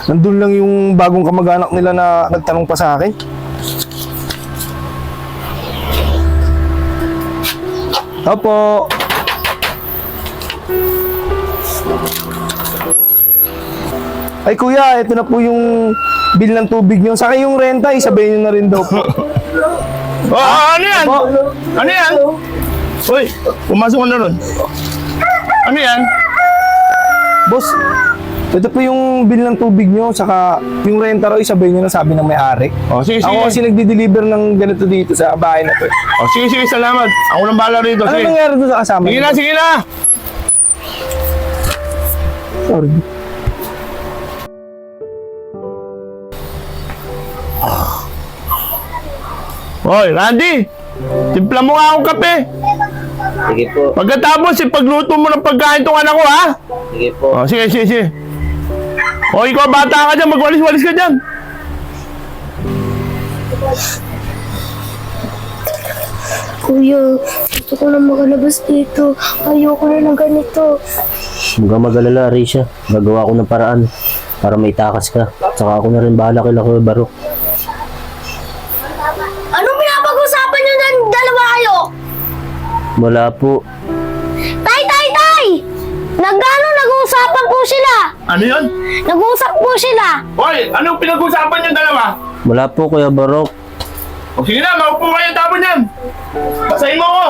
Nandun lang yung bagong kamag-anak nila na nagtanong pa sa akin. Opo. Ay kuya, ito na po yung bill ng tubig nyo. Saka yung renta, isabihin nyo na rin daw po. Ano yan? Opo. Ano yan? Uy, pumasok ka na ron. Ano yan? Boss, ito po yung bill ng tubig nyo. Saka yung renta raw, isabihin nyo na, sabi ng may-ari. Oh, sige, sige. Ako kasi nagdi-deliver ng ganito dito sa bahay na to. Oh, sige, sige, salamat. Ako nang bahala rito. Ano Sige. nangyari doon sa kasama? Sige na, sige na. Sorry. Hoy, Randy. Timpla mo nga akong kape. Sige po, Pagkatapos, ipagluto mo ng pagkain tong anak ko, ha? sige po. Oh, sige, sige, sige. O, ikaw, bata ka dyan. Magwalis-walis ka dyan. Kuya, gusto ko na makalabas dito. Ayoko na ng ganito. Huwag kang mag-alala, Risha. Gagawa ko ng paraan para may takas ka. Tsaka ako na rin bahala kay Kuya Barok. Anong pinapag-usapan niyo ng dalawa kayo? Wala po. Tay, tay, tay! Nag-uusapan po sila. Ano yun? Nag-uusap po sila. Hoy, anong pinag-usapan yung dalawa? Wala po, Kuya Barok. O sige na, maupo kayo tapon yan. Basahin mo ko.